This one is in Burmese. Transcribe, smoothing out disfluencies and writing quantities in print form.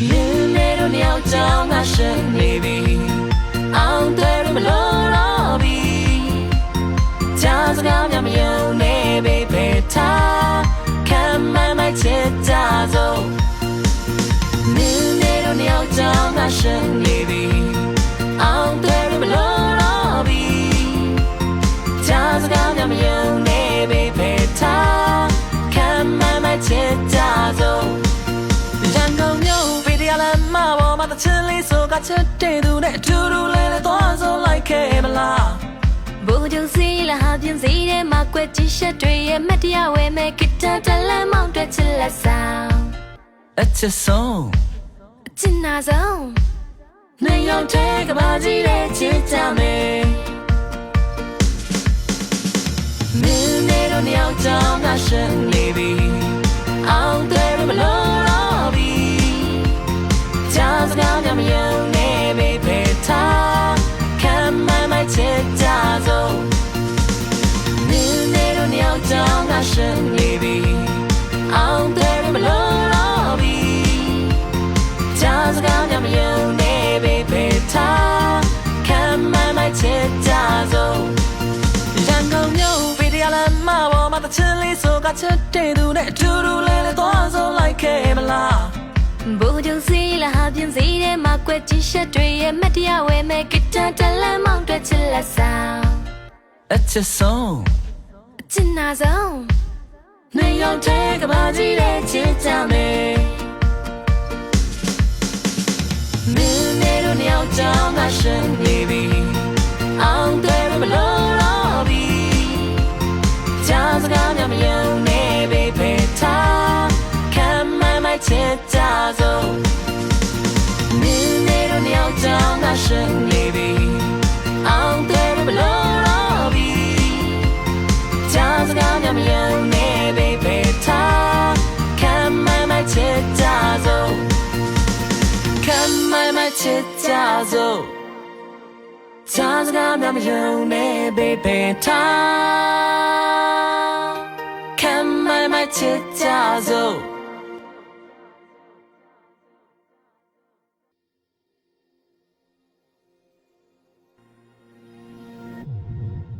နေတို့နှစ်ယောက်ကြောင့်ငါရှင်နေပြီအောင်တယ်မလို့တော့ပြီကြားစကားများမယုံနေပေပေထားခံမချစ်ကြစို့နေတို့နှစ်ယောက်ကြောင့်ငါရှင်နေပြီအောင်တယ်မလို့တော့ပြီကြားစကားများမယုံနေပေပေထားခံမချစ်ကြစို့ရန်ကုန်မြို့ပြည်ရလမ်းမပေါ်မှာတချင်လေးဆိုကချစ်တဲ့သူနဲ့အတူတူလေးသွားဆိုလိုက်ခဲ့မလားဘူဂျုံစီလာဟာပြင်းစီတဲ့မှာကွက်ကြီးရှက်တွေရဲ့မတရားဝဲမဲ့ဂီတာတလမ်းမောင်းတွေ့ချစ်လက်ဆောင်အချစ်ဆုံးအချစ်နာဆုံးနေရောက်တဲ့ကဘာကြီးတဲ့ချစ်ကြမယ်နေတို့နှစ်ယောက်ကြောင့်ငါရှင်နေပြီအောင်တယ်မလို့တော့ပြီကြားစကားများမယုံနေပေပေထားခံမချစ်ကြစို့နေတို့နှစ်ယောက်ကြောင့်ငါရှင်နေပြီအောင်တယ်မလို့တော့ပြီကြားစကားများမယုံနေပေပေထားခံမချစ်ကြစို့ရန်ကုန်မြို့ပြည်ရလမ်းမပေါ်မှာတချင်လေးဆိုကချစ်တဲ့သူနဲ့အတူတူလေးသွားဆိုလိုက်ခဲ့မလားဘူဂျုံစီလာဟာပြင်းစီတဲ့မှာကွက်ကြီးရှက်တွေရဲ့မတရားဝဲမဲ့ဂီတာတလမ်းမောင်းတွေ့ချစ်လက်ဆောင်အချစ်ဆုံးအချစ်နာဆုံးနေရောက်တဲ့ကဘာကြီးတဲ့ချစ်ကြမယ်နေတို့နှစ်ယောက်ကြောင့်ငါရှင်နေပြီအောင်တယ်မလို့တော့ပြီကြားစကားများမယုံနေပေပေထားခံမချစ်ကြစို့နေတို့နှစ်ယောက်ကြောင့်ငါရှင်နေပြီအောင်တယ်မလို့တော့ပြီကြားစကားများမယုံနေပေပေထားခံမချစ်ကြစို့ခံမချစ်ကြစို့ကြားစကားများမယုံနေပေပေထားခံမချစ်ကြစို့